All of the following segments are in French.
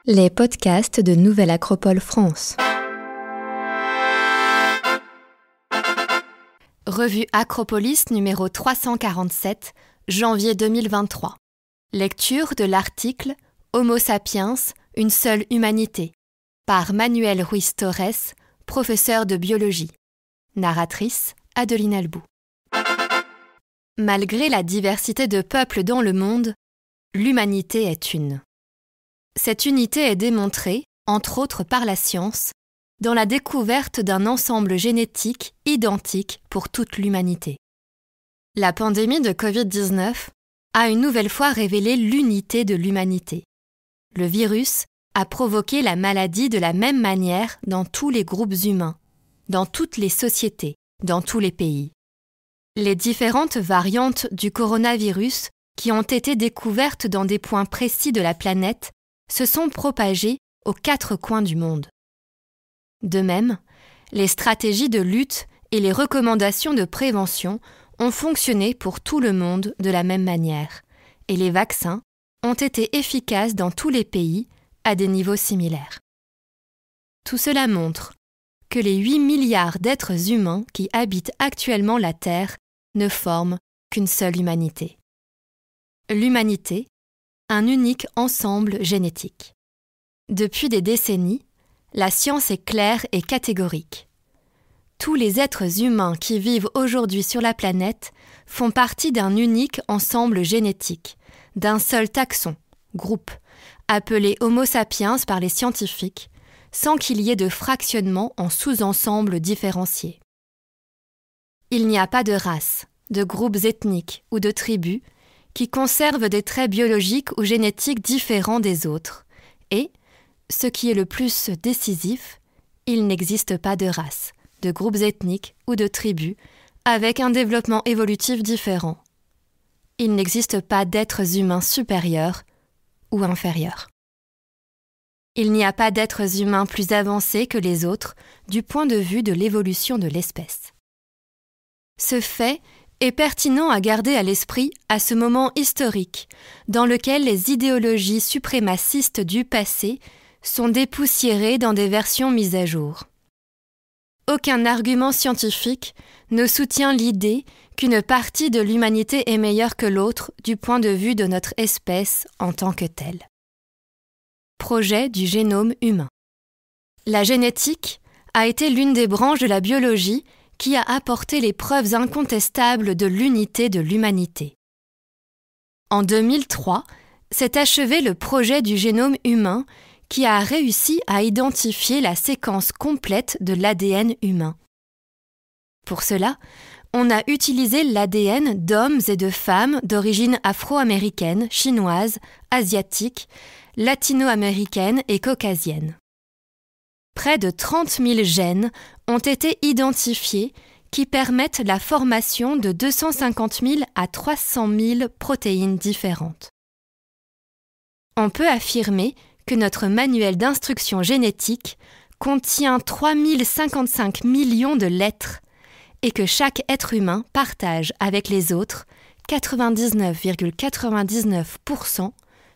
Les podcasts de Nouvelle Acropole France. Revue Acropolis numéro 347, janvier 2023. Lecture de l'article « Homo sapiens, une seule humanité » par Manuel Ruiz Torres, professeur de biologie. Narratrice Adeline Albou. Malgré la diversité de peuples dans le monde, l'humanité est une. Cette unité est démontrée, entre autres par la science, dans la découverte d'un ensemble génétique identique pour toute l'humanité. La pandémie de Covid-19 a une nouvelle fois révélé l'unité de l'humanité. Le virus a provoqué la maladie de la même manière dans tous les groupes humains, dans toutes les sociétés, dans tous les pays. Les différentes variantes du coronavirus qui ont été découvertes dans des points précis de la planète se sont propagées aux 4 coins du monde. De même, les stratégies de lutte et les recommandations de prévention ont fonctionné pour tout le monde de la même manière, et les vaccins ont été efficaces dans tous les pays à des niveaux similaires. Tout cela montre que les 8 milliards d'êtres humains qui habitent actuellement la Terre ne forment qu'une seule humanité. L'humanité, un unique ensemble génétique. Depuis des décennies, la science est claire et catégorique. Tous les êtres humains qui vivent aujourd'hui sur la planète font partie d'un unique ensemble génétique, d'un seul taxon, groupe, appelé Homo sapiens par les scientifiques, sans qu'il y ait de fractionnement en sous-ensembles différenciés. Il n'y a pas de race, de groupes ethniques ou de tribus qui conservent des traits biologiques ou génétiques différents des autres, et, ce qui est le plus décisif, il n'existe pas de race, de groupes ethniques ou de tribus avec un développement évolutif différent. Il n'existe pas d'êtres humains supérieurs ou inférieurs. Il n'y a pas d'êtres humains plus avancés que les autres du point de vue de l'évolution de l'espèce. Ce fait est pertinent à garder à l'esprit à ce moment historique dans lequel les idéologies suprémacistes du passé sont dépoussiérées dans des versions mises à jour. Aucun argument scientifique ne soutient l'idée qu'une partie de l'humanité est meilleure que l'autre du point de vue de notre espèce en tant que telle. Projet du génome humain. La génétique a été l'une des branches de la biologie qui a apporté les preuves incontestables de l'unité de l'humanité. En 2003, s'est achevé le projet du génome humain qui a réussi à identifier la séquence complète de l'ADN humain. Pour cela, on a utilisé l'ADN d'hommes et de femmes d'origine afro-américaine, chinoise, asiatique, latino-américaine et caucasienne. Près de 30 000 gènes ont été identifiés qui permettent la formation de 250 000 à 300 000 protéines différentes. On peut affirmer que notre manuel d'instruction génétique contient 3055 millions de lettres et que chaque être humain partage avec les autres 99,99%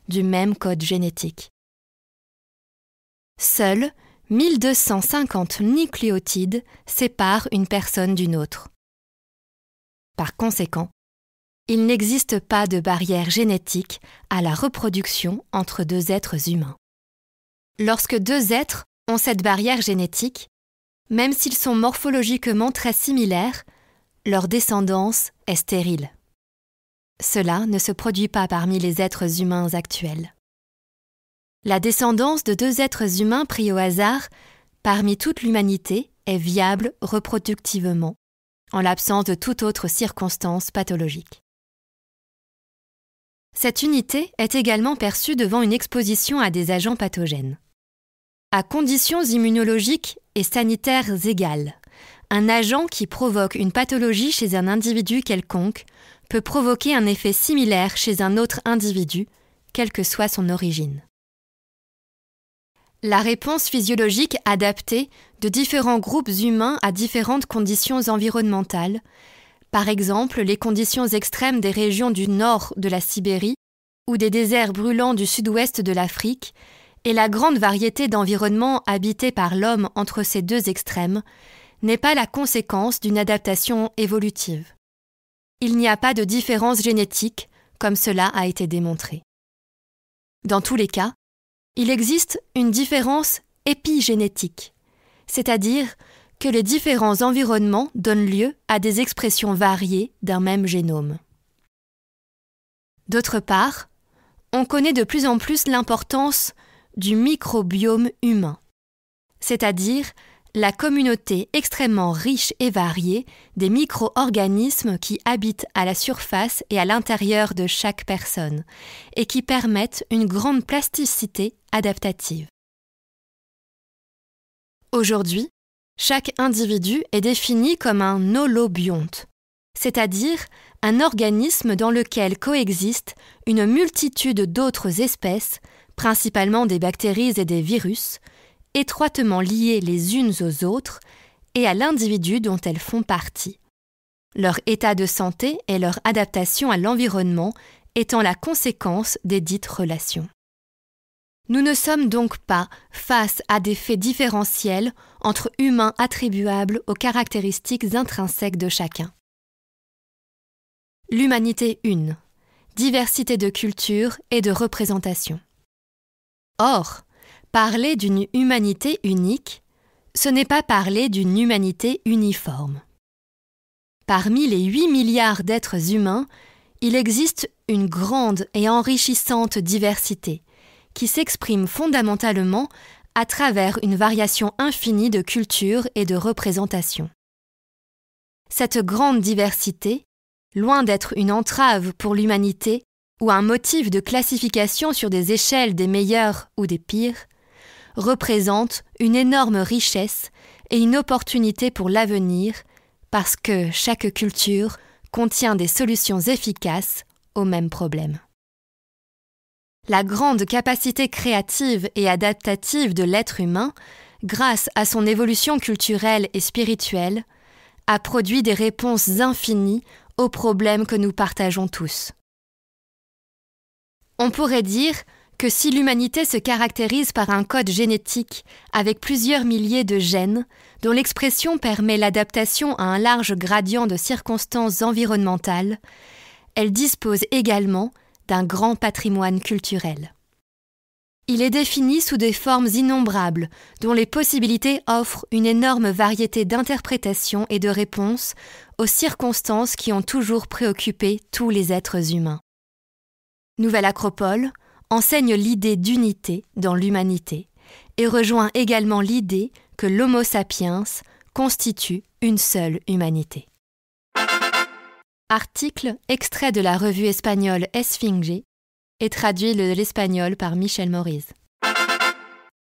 du même code génétique. Seuls 1250 nucléotides séparent une personne d'une autre. Par conséquent, il n'existe pas de barrière génétique à la reproduction entre 2 êtres humains. Lorsque 2 êtres ont cette barrière génétique, même s'ils sont morphologiquement très similaires, leur descendance est stérile. Cela ne se produit pas parmi les êtres humains actuels. La descendance de 2 êtres humains pris au hasard, parmi toute l'humanité, est viable reproductivement, en l'absence de toute autre circonstance pathologique. Cette unité est également perçue devant une exposition à des agents pathogènes. À conditions immunologiques et sanitaires égales, un agent qui provoque une pathologie chez un individu quelconque peut provoquer un effet similaire chez un autre individu, quelle que soit son origine. La réponse physiologique adaptée de différents groupes humains à différentes conditions environnementales, par exemple les conditions extrêmes des régions du nord de la Sibérie ou des déserts brûlants du sud-ouest de l'Afrique, et la grande variété d'environnements habités par l'homme entre ces deux extrêmes n'est pas la conséquence d'une adaptation évolutive. Il n'y a pas de différence génétique, comme cela a été démontré. Dans tous les cas, il existe une différence épigénétique, c'est-à-dire que les différents environnements donnent lieu à des expressions variées d'un même génome. D'autre part, on connaît de plus en plus l'importance du microbiome humain, c'est-à-dire la communauté extrêmement riche et variée des micro-organismes qui habitent à la surface et à l'intérieur de chaque personne et qui permettent une grande plasticité adaptative. Aujourd'hui, chaque individu est défini comme un holobionte, c'est-à-dire un organisme dans lequel coexistent une multitude d'autres espèces, principalement des bactéries et des virus, étroitement liées les unes aux autres et à l'individu dont elles font partie. Leur état de santé et leur adaptation à l'environnement étant la conséquence des dites relations. Nous ne sommes donc pas face à des faits différentiels entre humains attribuables aux caractéristiques intrinsèques de chacun. L'humanité une, diversité de culture et de représentation. Or, parler d'une humanité unique, ce n'est pas parler d'une humanité uniforme. Parmi les 8 milliards d'êtres humains, il existe une grande et enrichissante diversité qui s'exprime fondamentalement à travers une variation infinie de cultures et de représentations. Cette grande diversité, loin d'être une entrave pour l'humanité ou un motif de classification sur des échelles des meilleurs ou des pires, représente une énorme richesse et une opportunité pour l'avenir parce que chaque culture contient des solutions efficaces aux mêmes problèmes. La grande capacité créative et adaptative de l'être humain, grâce à son évolution culturelle et spirituelle, a produit des réponses infinies aux problèmes que nous partageons tous. On pourrait dire que si l'humanité se caractérise par un code génétique avec plusieurs milliers de gènes, dont l'expression permet l'adaptation à un large gradient de circonstances environnementales, elle dispose également d'un grand patrimoine culturel. Il est défini sous des formes innombrables, dont les possibilités offrent une énorme variété d'interprétations et de réponses aux circonstances qui ont toujours préoccupé tous les êtres humains. Nouvelle Acropole enseigne l'idée d'unité dans l'humanité et rejoint également l'idée que l'Homo sapiens constitue une seule humanité. Article extrait de la revue espagnole Esfinge et traduit de l'espagnol par Michel Moriz.